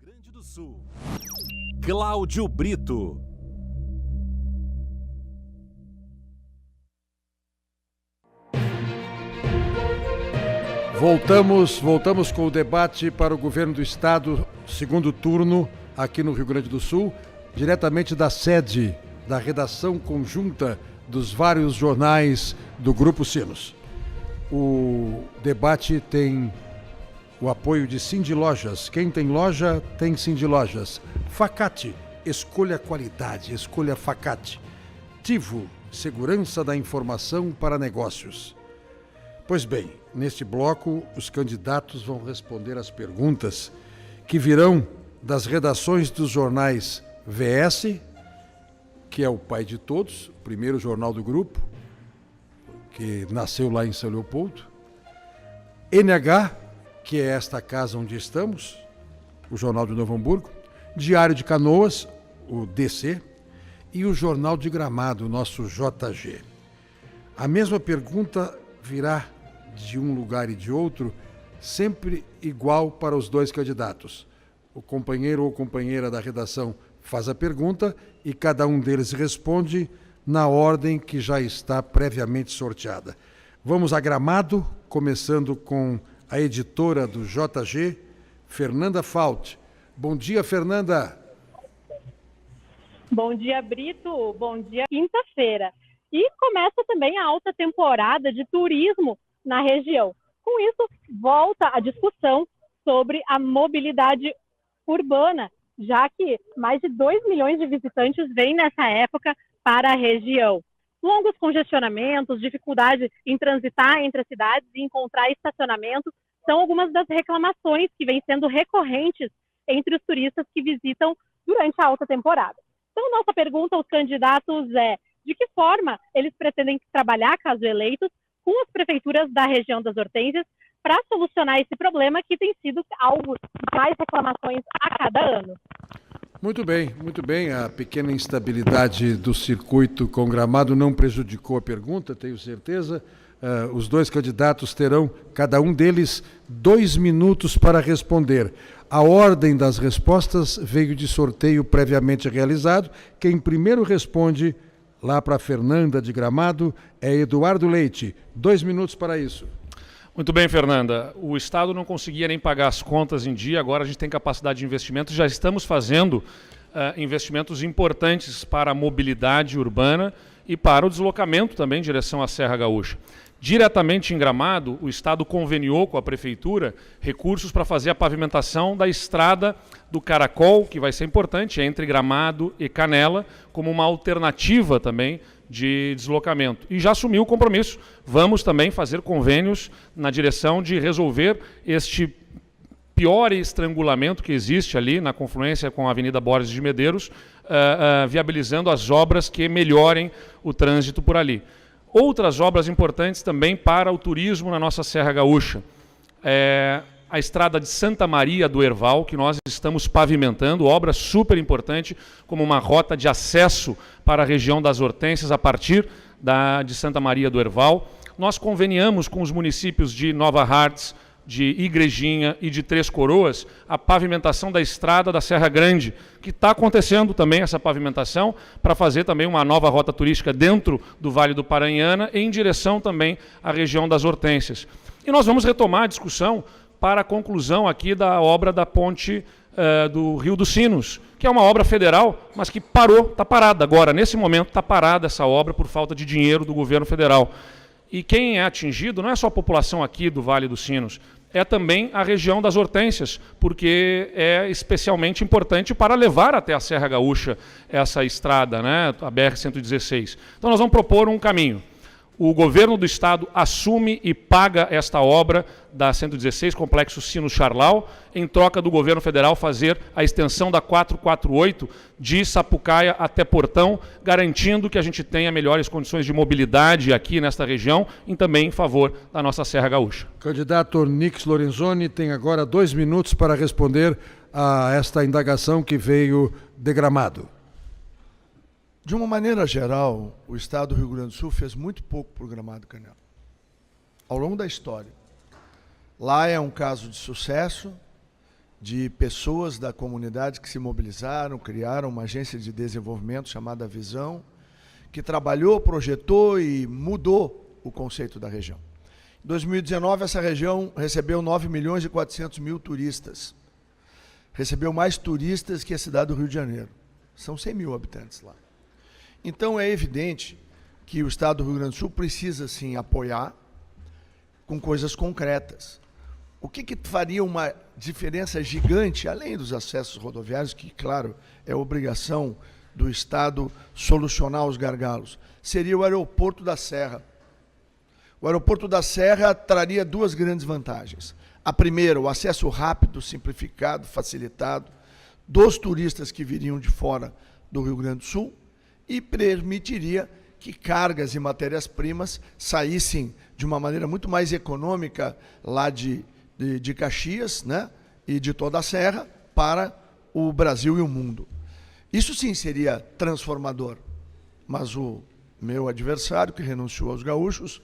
Grande do Sul, Cláudio Brito. Voltamos com o debate para o governo do estado, segundo turno, aqui no Rio Grande do Sul, diretamente da sede da redação conjunta dos vários jornais do Grupo Sinos. O debate tem o apoio de Cindy Lojas. Quem tem loja, tem Cindy Lojas. Facate, escolha qualidade, escolha Facate. Tivo, segurança da informação para negócios. Pois bem, neste bloco, os candidatos vão responder às perguntas que virão das redações dos jornais VS, que é o pai de todos, o primeiro jornal do grupo, que nasceu lá em São Leopoldo, NH, que é esta casa onde estamos, o Jornal de Novo Hamburgo, Diário de Canoas, o DC, e o Jornal de Gramado, o nosso JG. A mesma pergunta virá de um lugar e de outro, sempre igual para os dois candidatos. O companheiro ou companheira da redação faz a pergunta e cada um deles responde na ordem que já está previamente sorteada. Vamos a Gramado, começando com a editora do JG, Fernanda Fault. Bom dia, Fernanda. Bom dia, Brito. Bom dia, quinta-feira. E começa também a alta temporada de turismo na região. Com isso, volta a discussão sobre a mobilidade urbana, já que mais de 2 milhões de visitantes vêm nessa época para a região. Longos congestionamentos, dificuldade em transitar entre as cidades e encontrar estacionamento são algumas das reclamações que vêm sendo recorrentes entre os turistas que visitam durante a alta temporada. Então, nossa pergunta aos candidatos é: de que forma eles pretendem trabalhar, caso eleitos, com as prefeituras da região das Hortênsias para solucionar esse problema que tem sido alvo de mais reclamações a cada ano? Muito bem. A pequena instabilidade do circuito com Gramado não prejudicou a pergunta, tenho certeza. Os dois candidatos terão, cada um deles, 2 minutos para responder. A ordem das respostas veio de sorteio previamente realizado. Quem primeiro responde, lá para Fernanda de Gramado, é Eduardo Leite. 2 minutos para isso. Muito bem, Fernanda. O Estado não conseguia nem pagar as contas em dia, agora a gente tem capacidade de investimento, já estamos fazendo investimentos importantes para a mobilidade urbana e para o deslocamento também em direção à Serra Gaúcha. Diretamente em Gramado, o Estado conveniou com a Prefeitura recursos para fazer a pavimentação da estrada do Caracol, que vai ser importante, entre Gramado e Canela, como uma alternativa também de deslocamento. E já assumiu o compromisso. Vamos também fazer convênios na direção de resolver este pior estrangulamento que existe ali na confluência com a Avenida Borges de Medeiros, viabilizando as obras que melhorem o trânsito por ali. Outras obras importantes também para o turismo na nossa Serra Gaúcha. A estrada de Santa Maria do Herval, que nós estamos pavimentando, obra super importante, como uma rota de acesso para a região das Hortênsias a partir de Santa Maria do Herval. Nós conveniamos com os municípios de Nova Hartz, de Igrejinha e de Três Coroas a pavimentação da estrada da Serra Grande, que está acontecendo também essa pavimentação para fazer também uma nova rota turística dentro do Vale do Paranhana em direção também à região das Hortênsias. E nós vamos retomar a discussão para a conclusão aqui da obra da ponte do Rio dos Sinos, que é uma obra federal, mas que parou, está parada agora, nesse momento está parada essa obra por falta de dinheiro do governo federal. E quem é atingido não é só a população aqui do Vale dos Sinos, é também a região das Hortênsias, porque é especialmente importante para levar até a Serra Gaúcha essa estrada, né, a BR-116. Então nós vamos propor um caminho. O governo do estado assume e paga esta obra da 116, Complexo Sino-Charlau, em troca do governo federal fazer a extensão da 448 de Sapucaia até Portão, garantindo que a gente tenha melhores condições de mobilidade aqui nesta região e também em favor da nossa Serra Gaúcha. Candidato Ornix Lorenzoni tem agora 2 minutos para responder a esta indagação que veio de Gramado. De uma maneira geral, o Estado do Rio Grande do Sul fez muito pouco por Gramado e Canela, ao longo da história. Lá é um caso de sucesso de pessoas da comunidade que se mobilizaram, criaram uma agência de desenvolvimento chamada Visão, que trabalhou, projetou e mudou o conceito da região. Em 2019, essa região recebeu 9.400.000 turistas. Recebeu mais turistas que a cidade do Rio de Janeiro. São 100 mil habitantes lá. Então, é evidente que o Estado do Rio Grande do Sul precisa, sim, apoiar com coisas concretas. O que faria uma diferença gigante, além dos acessos rodoviários, que, claro, é obrigação do Estado solucionar os gargalos, seria o aeroporto da Serra. O aeroporto da Serra traria duas grandes vantagens. A primeira, o acesso rápido, simplificado, facilitado dos turistas que viriam de fora do Rio Grande do Sul e permitiria que cargas e matérias-primas saíssem de uma maneira muito mais econômica lá de Caxias, né, e de toda a Serra para o Brasil e o mundo. Isso sim seria transformador, mas o meu adversário, que renunciou aos gaúchos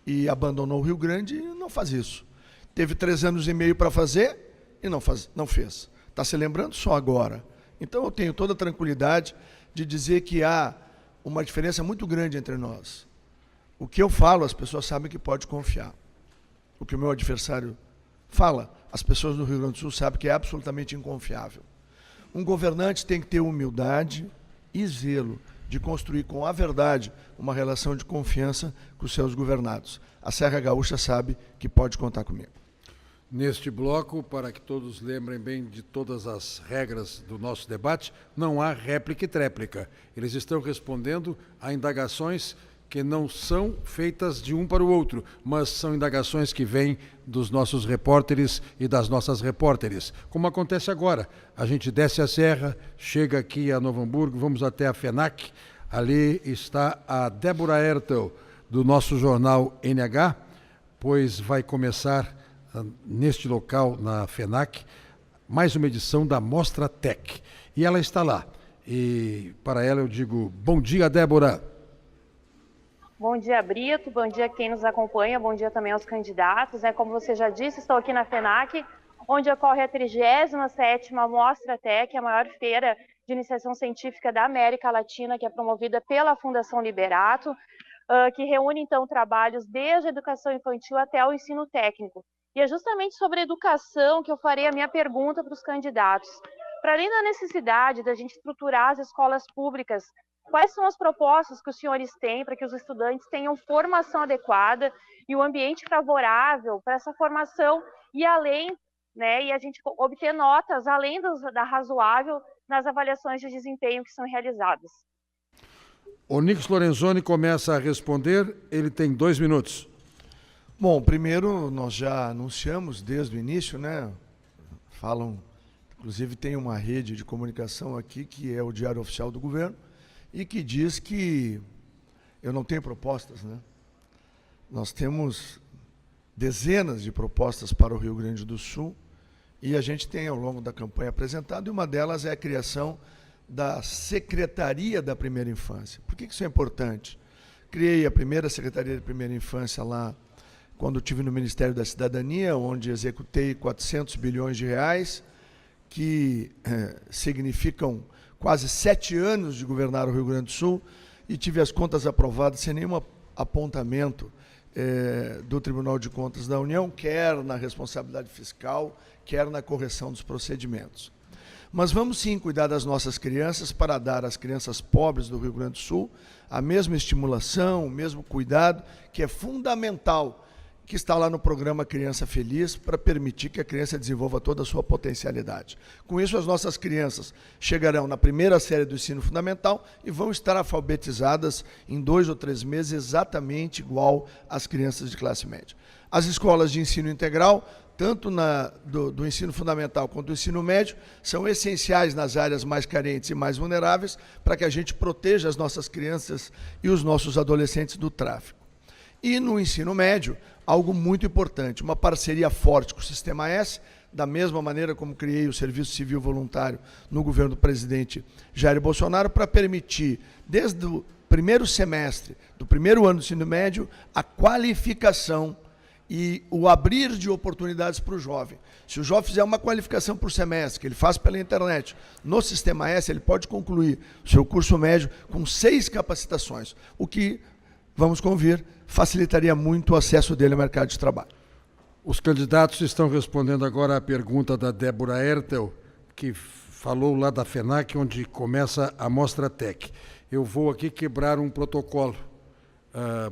e abandonou o Rio Grande, não faz isso. Teve 3 anos e meio para fazer e não fez. Está se lembrando só agora. Então eu tenho toda a tranquilidade de dizer que há uma diferença muito grande entre nós. O que eu falo, as pessoas sabem que pode confiar. O que o meu adversário fala, as pessoas do Rio Grande do Sul sabem que é absolutamente inconfiável. Um governante tem que ter humildade e zelo de construir com a verdade uma relação de confiança com os seus governados. A Serra Gaúcha sabe que pode contar comigo. Neste bloco, para que todos lembrem bem de todas as regras do nosso debate, não há réplica e tréplica. Eles estão respondendo a indagações que não são feitas de um para o outro, mas são indagações que vêm dos nossos repórteres e das nossas repórteres. Como acontece agora, a gente desce a serra, chega aqui a Novo Hamburgo, vamos até a FENAC, ali está a Débora Ertel, do nosso jornal NH, pois vai começar neste local, na FENAC, mais uma edição da Mostra Tech. E ela está lá. E para ela eu digo, bom dia, Débora. Bom dia, Brito. Bom dia a quem nos acompanha. Bom dia também aos candidatos. Como você já disse, estou aqui na FENAC, onde ocorre a 37ª Mostra Tech, a maior feira de iniciação científica da América Latina, que é promovida pela Fundação Liberato, que reúne, então, trabalhos desde a educação infantil até o ensino técnico. E é justamente sobre educação que eu farei a minha pergunta para os candidatos. Para além da necessidade da gente estruturar as escolas públicas, quais são as propostas que os senhores têm para que os estudantes tenham formação adequada e um ambiente favorável para essa formação e além, né, e a gente obter notas além da razoável nas avaliações de desempenho que são realizadas? O Nix Lorenzoni começa a responder, ele tem 2 minutos. Bom, primeiro nós já anunciamos desde o início, né? Inclusive tem uma rede de comunicação aqui que é o Diário Oficial do Governo e que diz que eu não tenho propostas, né? Nós temos dezenas de propostas para o Rio Grande do Sul e a gente tem ao longo da campanha apresentado, e uma delas é a criação da Secretaria da Primeira Infância. Por que isso é importante? Criei a primeira Secretaria da Primeira Infância lá quando estive no Ministério da Cidadania, onde executei 400 bilhões de reais, que significam quase 7 anos de governar o Rio Grande do Sul, e tive as contas aprovadas sem nenhum apontamento do Tribunal de Contas da União, quer na responsabilidade fiscal, quer na correção dos procedimentos. Mas vamos sim cuidar das nossas crianças para dar às crianças pobres do Rio Grande do Sul a mesma estimulação, o mesmo cuidado, que é fundamental, que está lá no programa Criança Feliz, para permitir que a criança desenvolva toda a sua potencialidade. Com isso, as nossas crianças chegarão na primeira série do ensino fundamental e vão estar alfabetizadas em 2 ou 3 meses, exatamente igual às crianças de classe média. As escolas de ensino integral, tanto do ensino fundamental quanto do ensino médio, são essenciais nas áreas mais carentes e mais vulneráveis para que a gente proteja as nossas crianças e os nossos adolescentes do tráfico. E no ensino médio, algo muito importante, uma parceria forte com o Sistema S, da mesma maneira como criei o Serviço Civil Voluntário no governo do presidente Jair Bolsonaro, para permitir, desde o primeiro semestre do primeiro ano do ensino médio, a qualificação e o abrir de oportunidades para o jovem. Se o jovem fizer uma qualificação por semestre, que ele faz pela internet, no Sistema S, ele pode concluir o seu curso médio com 6 capacitações, o que, vamos convir, facilitaria muito o acesso dele ao mercado de trabalho. Os candidatos estão respondendo agora à pergunta da Débora Ertel, que falou lá da FENAC, onde começa a Mostra Tech. Eu vou aqui quebrar um protocolo,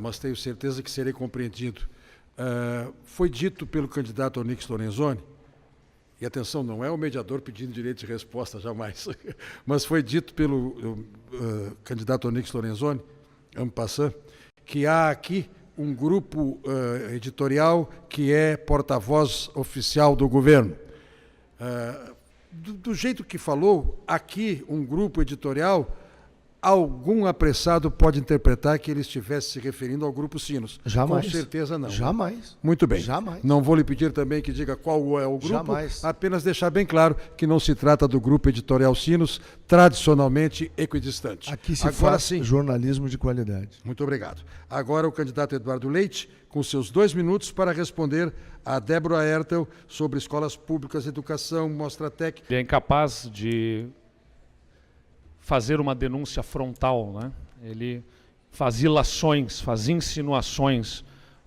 mas tenho certeza que serei compreendido. Foi dito pelo candidato Onyx Lorenzoni, e atenção, não é o mediador pedindo direito de resposta, jamais, mas foi dito pelo candidato Onyx Lorenzoni, en passant, que há aqui um grupo editorial que é porta-voz oficial do governo. Do jeito que falou, aqui um grupo editorial, algum apressado pode interpretar que ele estivesse se referindo ao Grupo Sinos. Jamais. Com certeza não. Jamais. Muito bem. Jamais. Não vou lhe pedir também que diga qual é o grupo. Jamais. Apenas deixar bem claro que não se trata do Grupo Editorial Sinos, tradicionalmente equidistante. Aqui se Agora faz sim. jornalismo de qualidade. Muito obrigado. Agora o candidato Eduardo Leite, com seus 2 minutos para responder a Débora Ertel sobre escolas públicas, educação, Mostra Tech. Ele é incapaz de fazer uma denúncia frontal, né? Ele faz ilações, faz insinuações,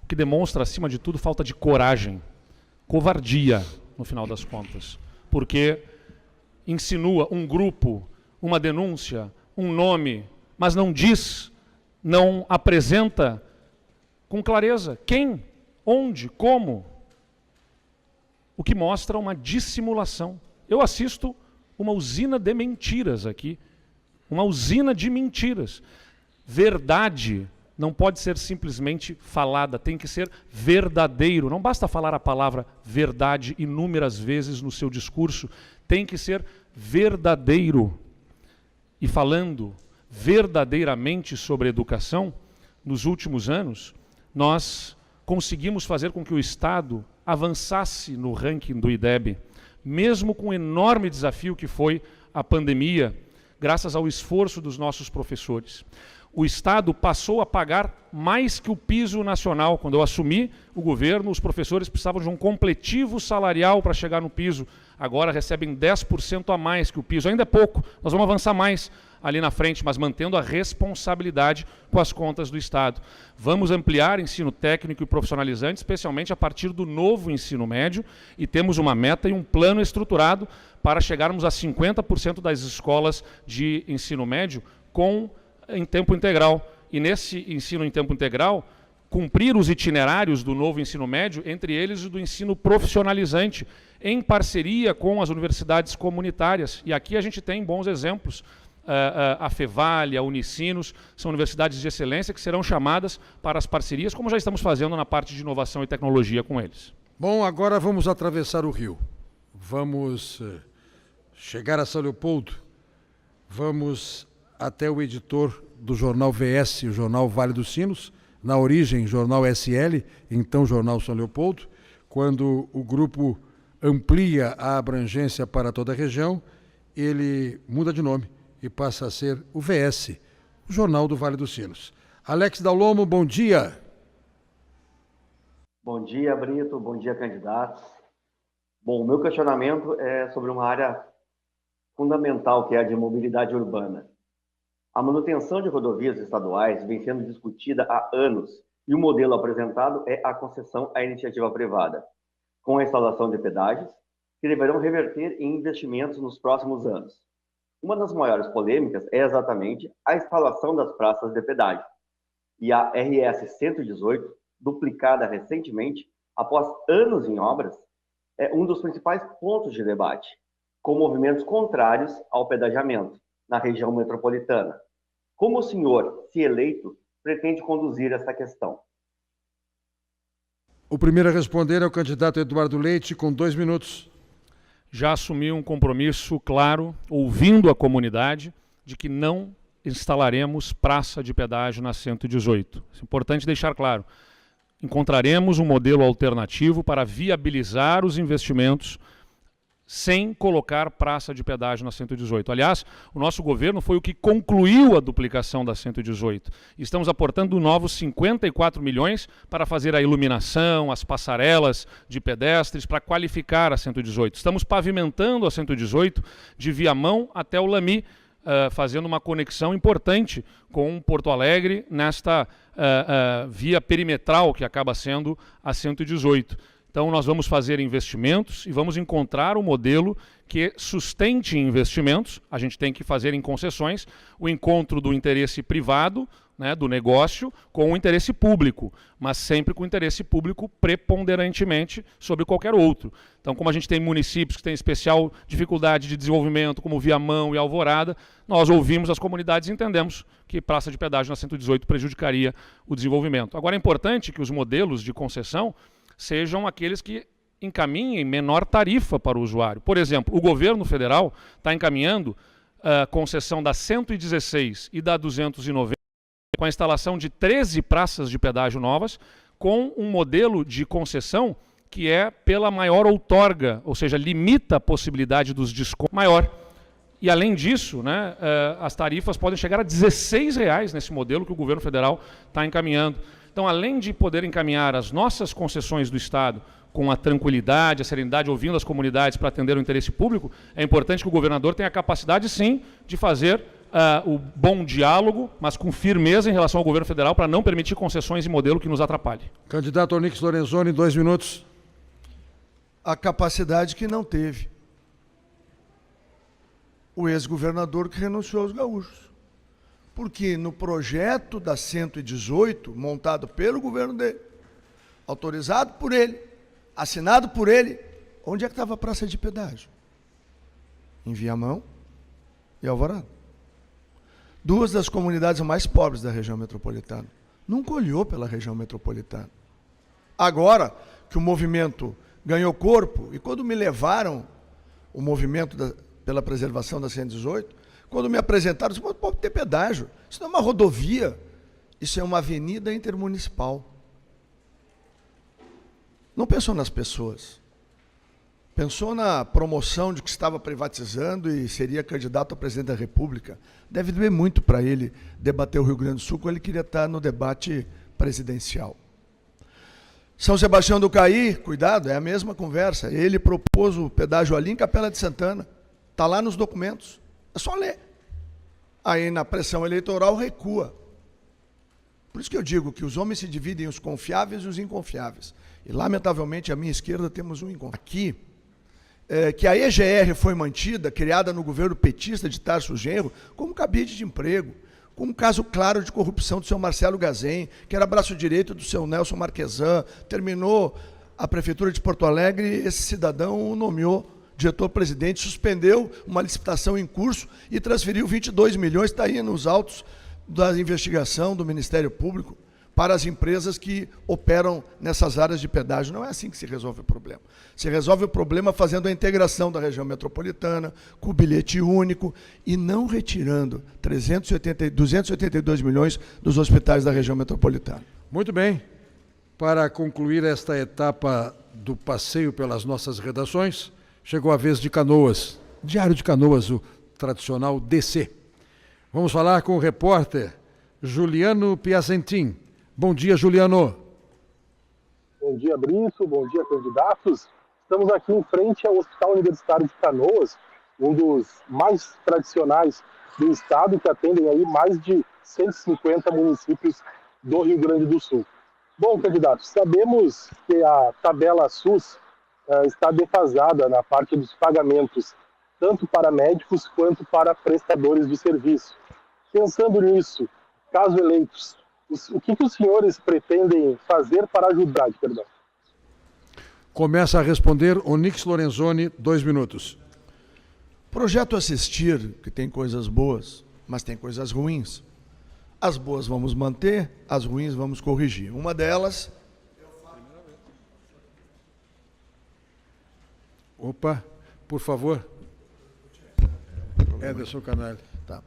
o que demonstra, acima de tudo, falta de coragem, covardia, no final das contas, porque insinua um grupo, uma denúncia, um nome, mas não diz, não apresenta com clareza quem, onde, como, o que mostra uma dissimulação. Eu assisto uma usina de mentiras aqui, uma usina de mentiras. Verdade não pode ser simplesmente falada, tem que ser verdadeiro. Não basta falar a palavra verdade inúmeras vezes no seu discurso, tem que ser verdadeiro. E falando verdadeiramente sobre educação, nos últimos anos, nós conseguimos fazer com que o Estado avançasse no ranking do IDEB, mesmo com o enorme desafio que foi a pandemia, graças ao esforço dos nossos professores. O Estado passou a pagar mais que o piso nacional. Quando eu assumi o governo, os professores precisavam de um completivo salarial para chegar no piso. Agora recebem 10% a mais que o piso. Ainda é pouco, nós vamos avançar mais ali na frente, mas mantendo a responsabilidade com as contas do Estado. Vamos ampliar ensino técnico e profissionalizante, especialmente a partir do novo ensino médio, e temos uma meta e um plano estruturado para chegarmos a 50% das escolas de ensino médio em tempo integral. E nesse ensino em tempo integral, cumprir os itinerários do novo ensino médio, entre eles o do ensino profissionalizante, em parceria com as universidades comunitárias. E aqui a gente tem bons exemplos. A Fevale, a Unicinos, são universidades de excelência que serão chamadas para as parcerias, como já estamos fazendo na parte de inovação e tecnologia com eles. Bom, agora vamos atravessar o rio. Vamos chegar a São Leopoldo. Vamos até o editor do jornal VS, o jornal Vale dos Sinos, na origem jornal SL, então jornal São Leopoldo, quando o grupo amplia a abrangência para toda a região, ele muda de nome e passa a ser o VS, o Jornal do Vale dos Sinos. Alex Dallomo, bom dia. Bom dia, Brito. Bom dia, candidatos. Bom, o meu questionamento é sobre uma área fundamental, que é a de mobilidade urbana. A manutenção de rodovias estaduais vem sendo discutida há anos e o modelo apresentado é a concessão à iniciativa privada, com a instalação de pedágios que deverão reverter em investimentos nos próximos anos. Uma das maiores polêmicas é exatamente a instalação das praças de pedágio. E a RS 118, duplicada recentemente, após anos em obras, é um dos principais pontos de debate, com movimentos contrários ao pedagiamento na região metropolitana. Como o senhor, se eleito, pretende conduzir essa questão? O primeiro a responder é o candidato Eduardo Leite, com 2 minutos. Já assumi um compromisso claro, ouvindo a comunidade, de que não instalaremos praça de pedágio na 118. É importante deixar claro. Encontraremos um modelo alternativo para viabilizar os investimentos sem colocar praça de pedágio na 118. Aliás, o nosso governo foi o que concluiu a duplicação da 118. Estamos aportando novos 54 milhões para fazer a iluminação, as passarelas de pedestres, para qualificar a 118. Estamos pavimentando a 118 de Viamão até o Lamy, fazendo uma conexão importante com Porto Alegre nesta via perimetral que acaba sendo a 118. Então, nós vamos fazer investimentos e vamos encontrar um modelo que sustente investimentos. A gente tem que fazer em concessões o encontro do interesse privado, né, do negócio, com o interesse público, mas sempre com o interesse público preponderantemente sobre qualquer outro. Então, como a gente tem municípios que têm especial dificuldade de desenvolvimento, como Viamão e Alvorada, nós ouvimos as comunidades e entendemos que praça de pedágio na 118 prejudicaria o desenvolvimento. Agora, é importante que os modelos de concessão sejam aqueles que encaminhem menor tarifa para o usuário. Por exemplo, o governo federal está encaminhando a concessão da 116 e da 290 com a instalação de 13 praças de pedágio novas, com um modelo de concessão que é pela maior outorga, ou seja, limita a possibilidade dos descontos maior. E além disso, né, as tarifas podem chegar a R$16 nesse modelo que o governo federal está encaminhando. Então, além de poder encaminhar as nossas concessões do Estado com a tranquilidade, a serenidade, ouvindo as comunidades para atender o interesse público, é importante que o governador tenha a capacidade, sim, de fazer o bom diálogo, mas com firmeza em relação ao governo federal para não permitir concessões e modelo que nos atrapalhe. Candidato Onyx Lorenzoni, 2 minutos. A capacidade que não teve o ex-governador que renunciou aos gaúchos. Porque no projeto da 118, montado pelo governo dele, autorizado por ele, assinado por ele, onde é que estava a praça de pedágio? Em Viamão e Alvorada. Duas das comunidades mais pobres da região metropolitana. Nunca olhou pela região metropolitana. Agora que o movimento ganhou corpo, e quando me levaram o movimento pela preservação da 118, quando me apresentaram, disse, pode ter pedágio. Isso não é uma rodovia, isso é uma avenida intermunicipal. Não pensou nas pessoas. Pensou na promoção de que estava privatizando e seria candidato a presidente da República. Deve doer muito para ele debater o Rio Grande do Sul, quando ele queria estar no debate presidencial. São Sebastião do Caí, cuidado, é a mesma conversa. Ele propôs o pedágio ali em Capela de Santana. Está lá nos documentos. É só ler. Aí, na pressão eleitoral, recua. Por isso que eu digo que os homens se dividem em os confiáveis e os inconfiáveis. E, lamentavelmente, à minha esquerda temos um inconfiável. Aqui, que a EGR foi mantida, criada no governo petista de Tarso Genro, como cabide de emprego, com um caso claro de corrupção do seu Marcelo Gazem, que era braço direito do seu Nelson Marquesan, terminou a prefeitura de Porto Alegre, esse cidadão o nomeou diretor-presidente, suspendeu uma licitação em curso e transferiu 22 milhões, está aí nos autos da investigação do Ministério Público, para as empresas que operam nessas áreas de pedágio. Não é assim que se resolve o problema. Se resolve o problema fazendo a integração da região metropolitana, com o bilhete único, e não retirando 282 milhões dos hospitais da região metropolitana. Muito bem. Para concluir esta etapa do passeio pelas nossas redações, chegou a vez de Canoas. Diário de Canoas, o tradicional DC. Vamos falar com o repórter Juliano Piacentin. Bom dia, Juliano. Bom dia, Brito. Bom dia, candidatos. Estamos aqui em frente ao Hospital Universitário de Canoas, um dos mais tradicionais do estado, que atendem aí mais de 150 municípios do Rio Grande do Sul. Bom, candidatos, sabemos que a tabela SUS está defasada na parte dos pagamentos, tanto para médicos quanto para prestadores de serviço. Pensando nisso, caso eleitos, o que os senhores pretendem fazer para ajudar, perdão? Começa a responder Onyx Lorenzoni, 2 minutos. Projeto Assistir, que tem coisas boas, mas tem coisas ruins. As boas vamos manter, as ruins vamos corrigir. Uma delas... Opa, por favor. Ederson Canalha. Tá.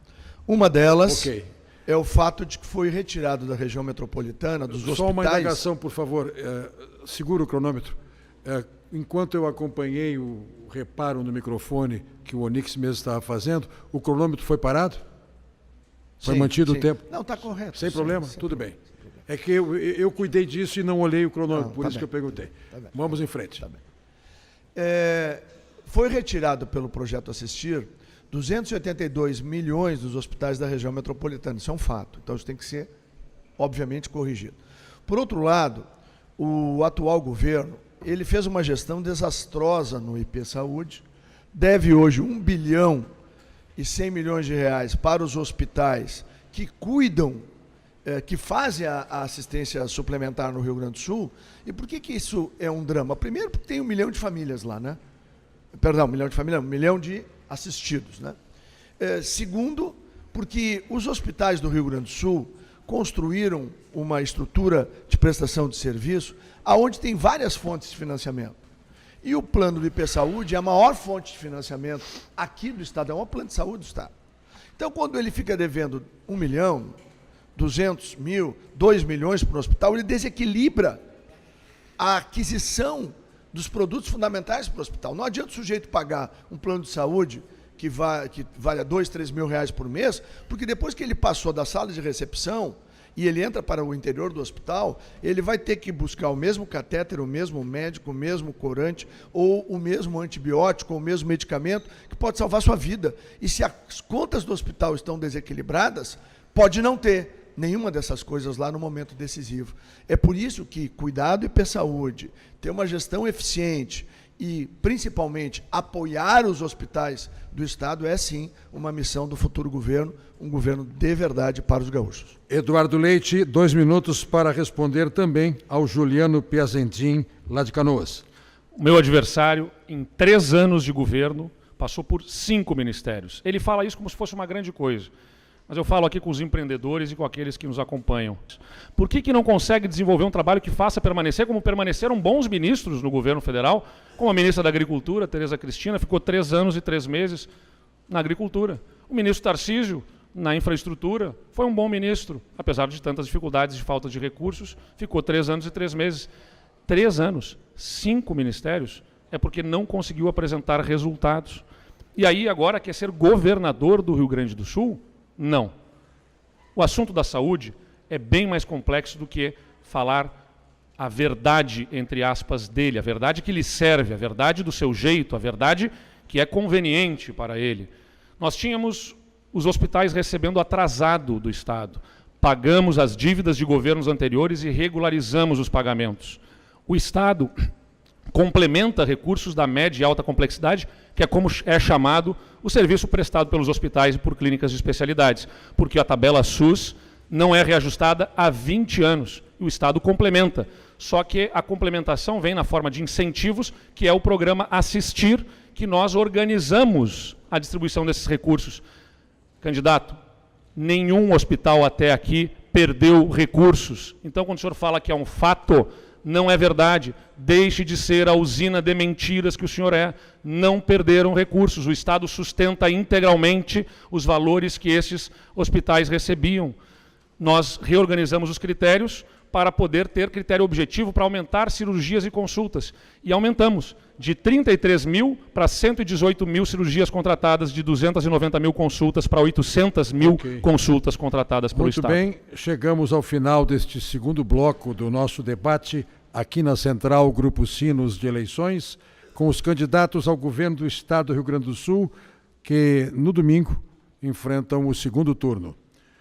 Uma delas... Ok. É o fato de que foi retirado da região metropolitana, dos hospitais... Só uma indagação, por favor. Segura o cronômetro. enquanto eu acompanhei o reparo no microfone que o Onix mesmo estava fazendo, o cronômetro foi parado? Foi mantido o tempo? Não, está correto. Sem problema? Tudo bem. É que eu cuidei disso e não olhei o cronômetro, por isso que eu perguntei. Vamos em frente. Foi retirado pelo projeto Assistir 282 milhões dos hospitais da região metropolitana. Isso é um fato. Então, isso tem que ser, obviamente, corrigido. Por outro lado, o atual governo, ele fez uma gestão desastrosa no IP Saúde, deve hoje 1 bilhão e 100 milhões de reais para os hospitais que cuidam, que fazem a assistência suplementar no Rio Grande do Sul. E por que isso é um drama? Primeiro, porque tem 1 milhão de famílias lá, né? Perdão, 1 milhão de famílias, 1 milhão de assistidos, né? Segundo, porque os hospitais do Rio Grande do Sul construíram uma estrutura de prestação de serviço aonde tem várias fontes de financiamento. E o plano do IP Saúde é a maior fonte de financiamento aqui do Estado, é o maior plano de saúde do Estado. Então, quando ele fica devendo 1 milhão, 200 mil, 2 milhões para o hospital, ele desequilibra a aquisição dos produtos fundamentais para o hospital. Não adianta o sujeito pagar um plano de saúde que valha 2, 3 mil reais por mês, porque depois que ele passou da sala de recepção e ele entra para o interior do hospital, ele vai ter que buscar o mesmo catéter, o mesmo médico, o mesmo corante, ou o mesmo antibiótico, ou o mesmo medicamento, que pode salvar sua vida. E se as contas do hospital estão desequilibradas, pode não ter nenhuma dessas coisas lá no momento decisivo. É por isso que cuidar do IP Saúde, ter uma gestão eficiente e, principalmente, apoiar os hospitais do Estado é, sim, uma missão do futuro governo, um governo de verdade para os gaúchos. Eduardo Leite, 2 minutos para responder também ao Juliano Piazentin, lá de Canoas. O meu adversário, em 3 anos de governo, passou por 5 ministérios. Ele fala isso como se fosse uma grande coisa. Mas eu falo aqui com os empreendedores e com aqueles que nos acompanham. Por que não consegue desenvolver um trabalho que faça permanecer, como permaneceram bons ministros no governo federal, como a ministra da Agricultura, Tereza Cristina, ficou 3 anos e 3 meses na agricultura. O ministro Tarcísio, na infraestrutura, foi um bom ministro, apesar de tantas dificuldades de falta de recursos, ficou 3 anos e 3 meses. 3 anos, 5 ministérios, é porque não conseguiu apresentar resultados. E aí agora quer ser governador do Rio Grande do Sul? Não. O assunto da saúde é bem mais complexo do que falar a verdade, entre aspas, dele, a verdade que lhe serve, a verdade do seu jeito, a verdade que é conveniente para ele. Nós tínhamos os hospitais recebendo atrasado do Estado. Pagamos as dívidas de governos anteriores e regularizamos os pagamentos. O Estado complementa recursos da média e alta complexidade, que é como é chamado o serviço prestado pelos hospitais e por clínicas de especialidades, porque a tabela SUS não é reajustada há 20 anos, e o Estado complementa. Só que a complementação vem na forma de incentivos, que é o programa Assistir, que nós organizamos a distribuição desses recursos. Candidato, nenhum hospital até aqui perdeu recursos. Então, quando o senhor fala que é um fato, não é verdade. Deixe de ser a usina de mentiras que o senhor é. Não perderam recursos. O Estado sustenta integralmente os valores que esses hospitais recebiam. Nós reorganizamos os critérios para poder ter critério objetivo para aumentar cirurgias e consultas. E aumentamos de 33 mil para 118 mil cirurgias contratadas, de 290 mil consultas para 800 mil consultas contratadas pelo Estado. Muito bem, chegamos ao final deste segundo bloco do nosso debate aqui na Central Grupo Sinos de Eleições, com os candidatos ao governo do Estado do Rio Grande do Sul, que no domingo enfrentam o segundo turno.